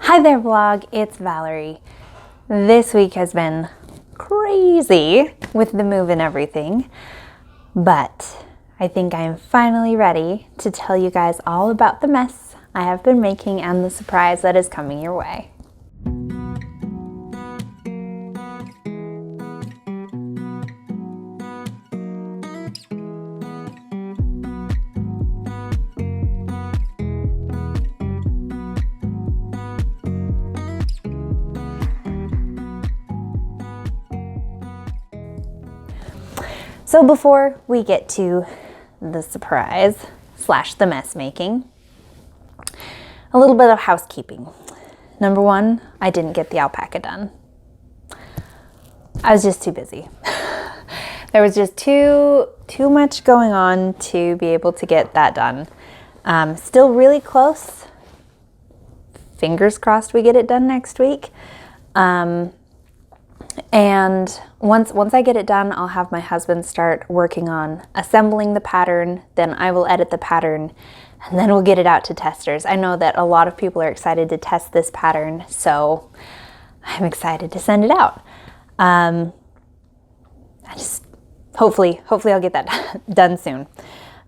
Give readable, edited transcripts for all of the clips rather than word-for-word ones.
Hi there vlog, it's Valerie. This week has been crazy with the move and everything, but I think I am finally ready to tell you guys all about the mess I have been making and the surprise that is coming your way. So before we get to the surprise slash the mess making, a little bit of housekeeping. Number one, I didn't get the alpaca done. I was just too busy. There was just too much going on to be able to get that done. Still really close. Fingers crossed we get it done next week. And once I get it done, I'll have my husband start working on assembling the pattern. Then I will edit the pattern, and then we'll get it out to testers. I know that a lot of people are excited to test this pattern, so I'm excited to send it out. Hopefully I'll get that done soon.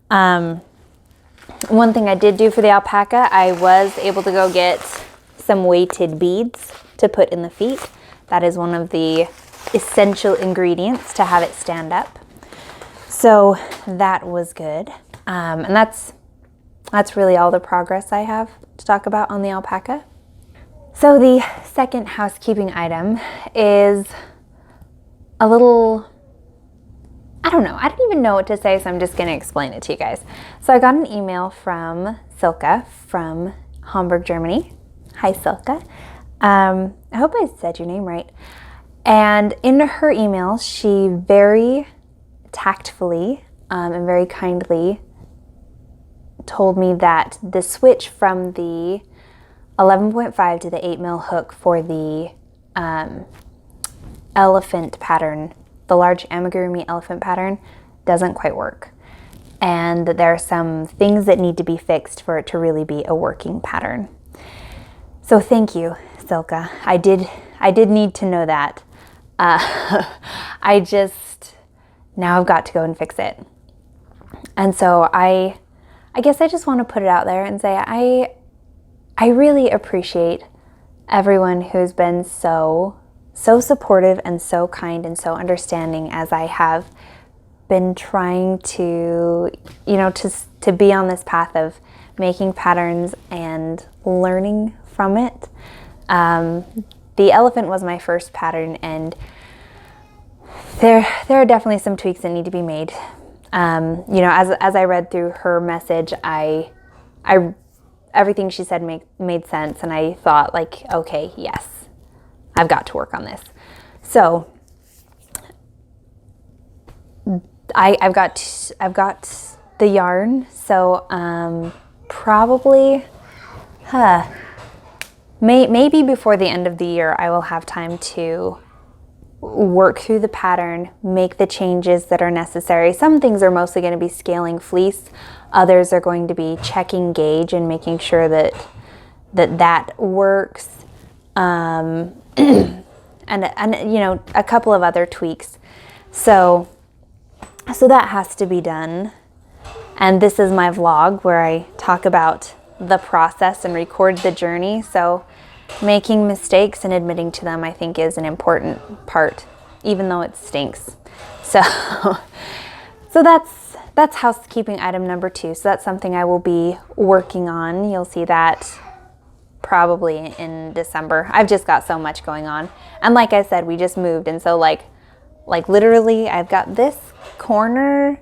One thing I did do for the alpaca, I was able to go get some weighted beads to put in the feet. That is one of the essential ingredients to have it stand up. So that was good. And that's really all the progress I have to talk about on the alpaca. So the second housekeeping item is a little, I don't know. I don't even know what to say, so I'm just going to explain it to you guys. So I got an email from Silke from Hamburg, Germany. Hi, Silke. I hope I said your name right. And in her email, she very tactfully and very kindly told me that the switch from the 11.5 to the 8mm hook for the elephant pattern, the large amigurumi elephant pattern, doesn't quite work. And that there are some things that need to be fixed for it to really be a working pattern. So thank you, Silke. I did need to know that. Now I've got to go and fix it. And so I guess I just want to put it out there and say I really appreciate everyone who's been so supportive and so kind and so understanding as I have been trying to, to be on this path of making patterns and learning from it. The elephant was my first pattern, and there are definitely some tweaks that need to be made. As I read through her message, everything she said made sense, and I thought, like, okay, yes, I've got to work on this. So I've got the yarn, so probably, maybe before the end of the year, I will have time to work through the pattern, make the changes that are necessary. Some things are mostly going to be scaling fleece. Others are going to be checking gauge and making sure that works. And a couple of other tweaks. So that has to be done. And this is my vlog where I talk about the process and record the journey. So making mistakes and admitting to them, I think, is an important part, even though it stinks. So that's housekeeping item number 2. So that's something I will be working on. You'll see that probably in December. I've just got so much going on. And like I said, we just moved. And so like literally I've got this corner.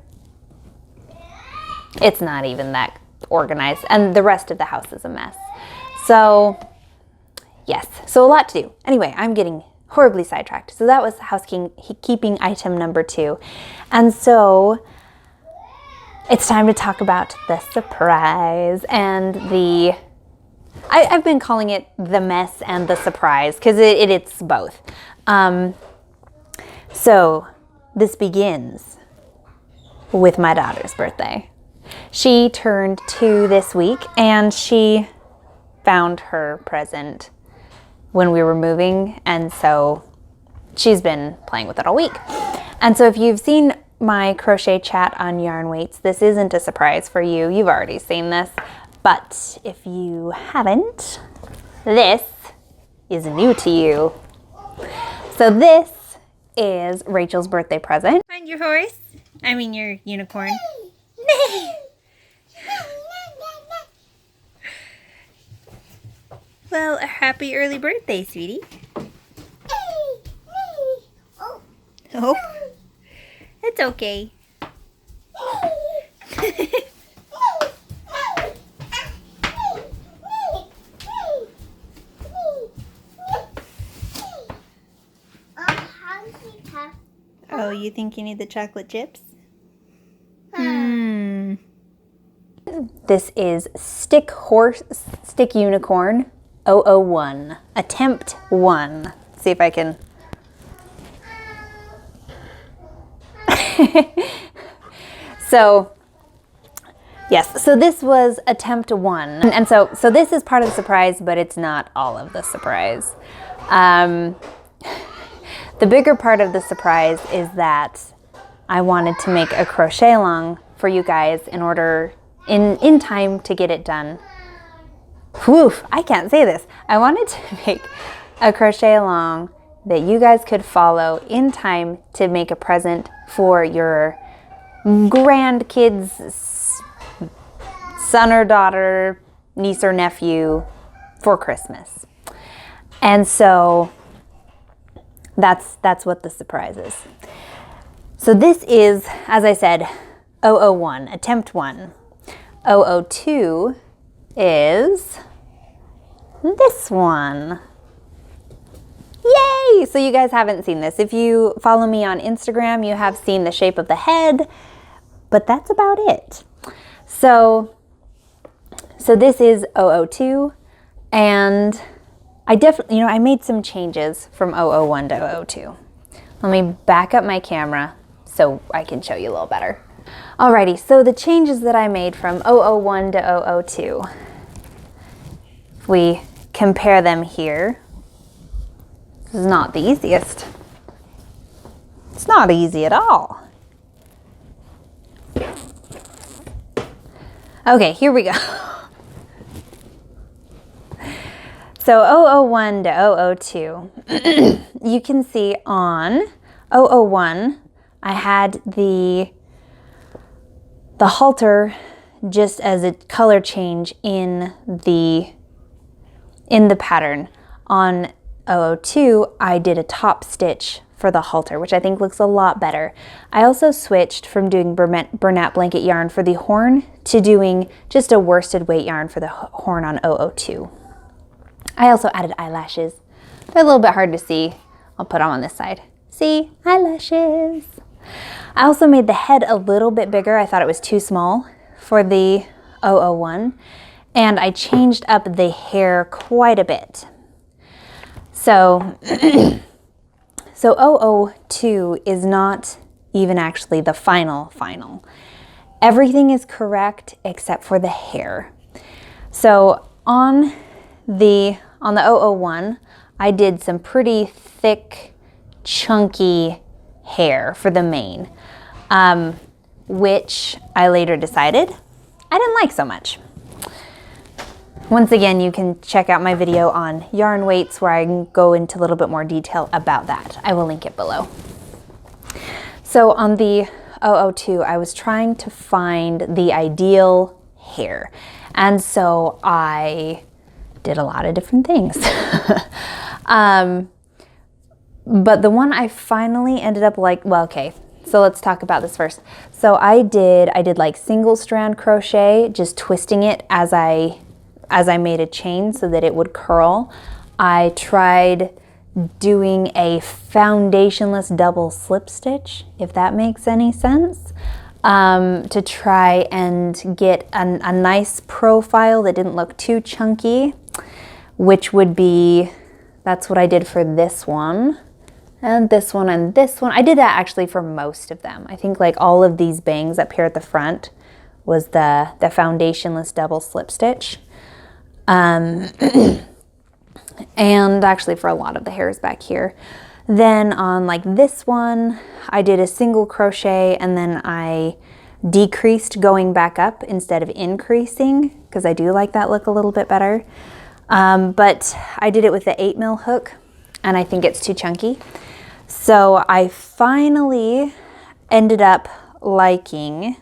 It's not even that organized, and the rest of the house is a mess. So yes, so a lot to do. Anyway, I'm getting horribly sidetracked. So that was housekeeping item number 2. And so it's time to talk about the surprise and I've been calling it the mess and the surprise because it's both. So this begins with my daughter's birthday. She turned 2 this week, and she found her present when we were moving, and so she's been playing with it all week. And so if you've seen my crochet chat on yarn weights, this isn't a surprise for you. You've already seen this. But if you haven't, this is new to you. So this is Rachel's birthday present. Find your horse. I mean your unicorn. Well, a happy early birthday, sweetie. Oh, it's okay. Oh, you think you need the chocolate chips? This is Stick Unicorn 001, attempt 1. Let's see if I can. So, yes, so this was attempt 1. And so this is part of the surprise, but it's not all of the surprise. The bigger part of the surprise is that I wanted to make a crochet along for you guys in time to get it done. Whew, I can't say this. I wanted to make a crochet along that you guys could follow in time to make a present for your grandkids, son or daughter, niece or nephew for Christmas. And so that's what the surprise is. So this is, as I said, 001, attempt 1. 002 is this one. Yay! So you guys haven't seen this. If you follow me on Instagram, you have seen the shape of the head, but that's about it. So this is 002, and I definitely, I made some changes from 001 to 002. Let me back up my camera so I can show you a little better. Alrighty, so the changes that I made from 001 to 002, if we compare them here, this is not the easiest. It's not easy at all. Okay, here we go. So 001 to 002, you can see on 001, I had the halter just as a color change in the pattern. On 002, I did a top stitch for the halter, which I think looks a lot better. I also switched from doing Bernat blanket yarn for the horn to doing just a worsted weight yarn for the horn on 002. I also added eyelashes. They're a little bit hard to see. I'll put them on this side. See, eyelashes. I also made the head a little bit bigger. I thought it was too small for the 001. And I changed up the hair quite a bit. So 002 is not even actually the final. Everything is correct except for the hair. So on the 001, I did some pretty thick, chunky hair for the mane, which I later decided I didn't like so much. Once again, you can check out my video on yarn weights where I can go into a little bit more detail about that. I will link it below. So on the 002, I was trying to find the ideal hair. And so I did a lot of different things. But the one I finally ended up like, well, okay, so let's talk about this first. So I did like single strand crochet, just twisting it as I made a chain so that it would curl. I tried doing a foundationless double slip stitch, if that makes any sense, to try and get a nice profile that didn't look too chunky, which would be, that's what I did for this one, and this one, and this one. I did that actually for most of them. I think like all of these bangs up here at the front was the foundationless double slip stitch. And and actually for a lot of the hairs back here. Then on like this one, I did a single crochet and then I decreased going back up instead of increasing, because I do like that look a little bit better. But I did it with the 8mm hook and I think it's too chunky. So I finally ended up liking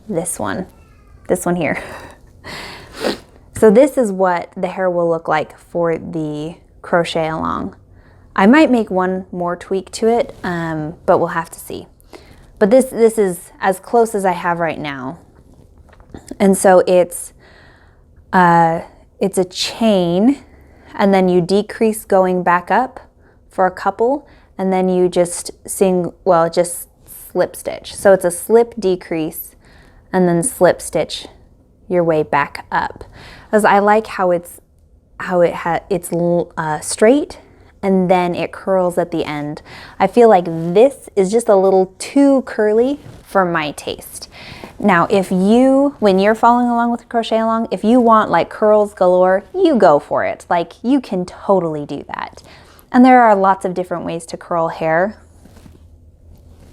this one here. So this is what the hair will look like for the crochet along. I might make one more tweak to it, but we'll have to see. But this is as close as I have right now. And so it's a chain, and then you decrease going back up for a couple, and then you just just slip stitch. So it's a slip decrease and then slip stitch your way back up. Because I like how it's straight and then it curls at the end. I feel like this is just a little too curly for my taste. Now, when you're following along with the crochet along, if you want like curls galore, you go for it. Like, you can totally do that. And there are lots of different ways to curl hair,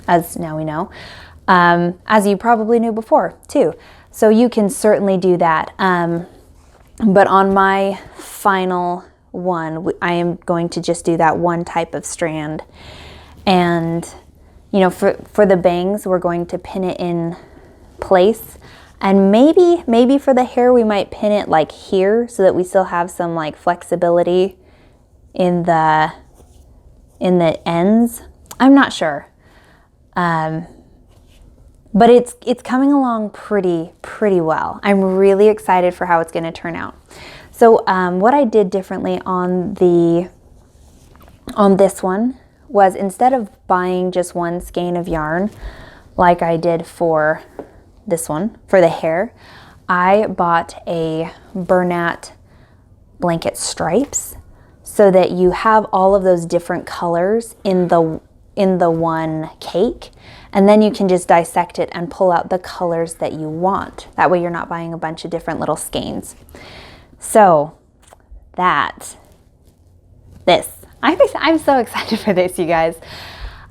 as now we know, as you probably knew before too. So you can certainly do that. But on my final one, I am going to just do that one type of strand. And, you know, for the bangs, we're going to pin it in place. And maybe for the hair, we might pin it like here so that we still have some like flexibility in the ends. I'm not sure. But it's coming along pretty well. I'm really excited for how it's going to turn out. So what I did differently on this one was, instead of buying just one skein of yarn like I did for this one, for the hair, I bought a Bernat blanket stripes so that you have all of those different colors in the one cake, and then you can just dissect it and pull out the colors that you want. That way you're not buying a bunch of different little skeins. So I'm so excited for this, you guys.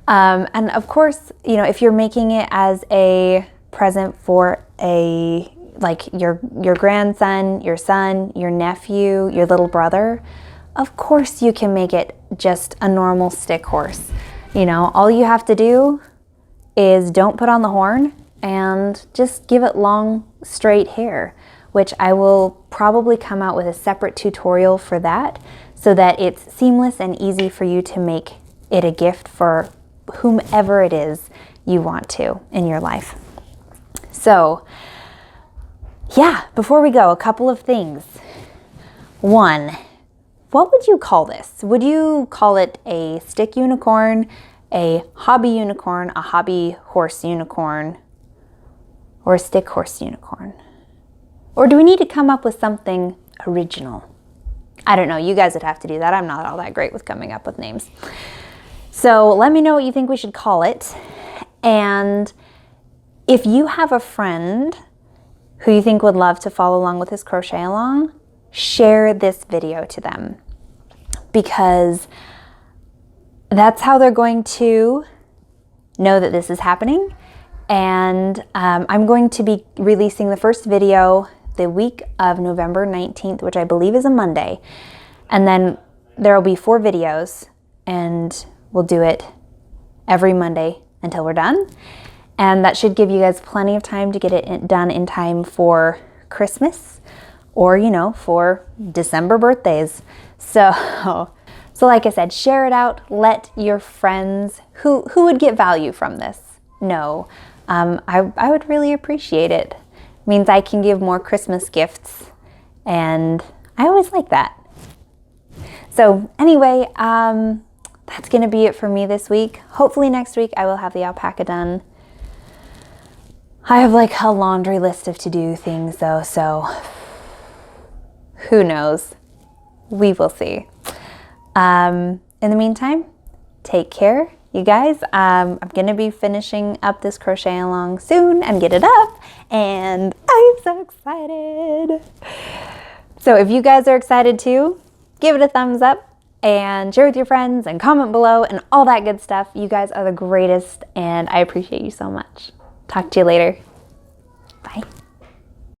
And of course, you know, if you're making it as a present for your grandson, your son, your nephew, your little brother, of course you can make it just a normal stick horse. You know, all you have to do is don't put on the horn and just give it long, straight hair, which I will probably come out with a separate tutorial for that, so that it's seamless and easy for you to make it a gift for whomever it is you want to in your life. So yeah, before we go, a couple of things. One, what would you call this? Would you call it a stick unicorn, a hobby unicorn, a hobby horse unicorn, or a stick horse unicorn? Or do we need to come up with something original? I don't know. You guys would have to do that. I'm not all that great with coming up with names. So let me know what you think we should call it. And if you have a friend who you think would love to follow along with this crochet along, share this video to them, because that's how they're going to know that this is happening. And I'm going to be releasing the first video the week of November 19th, which I believe is a Monday. And then there will be 4 videos, and we'll do it every Monday until we're done. And that should give you guys plenty of time to get it done in time for Christmas, or, you know, for December birthdays. So like I said, share it out. Let your friends who would get value from this know. I would really appreciate it. It means I can give more Christmas gifts, and I always like that. So anyway, that's gonna be it for me this week. Hopefully next week I will have the alpaca done. I have like a laundry list of to-do things though, so who knows? We will see. In the meantime, take care, you guys. I'm gonna be finishing up this crochet along soon and get it up, and I'm so excited. So if you guys are excited too, give it a thumbs up and share with your friends and comment below and all that good stuff. You guys are the greatest and I appreciate you so much. Talk to you later.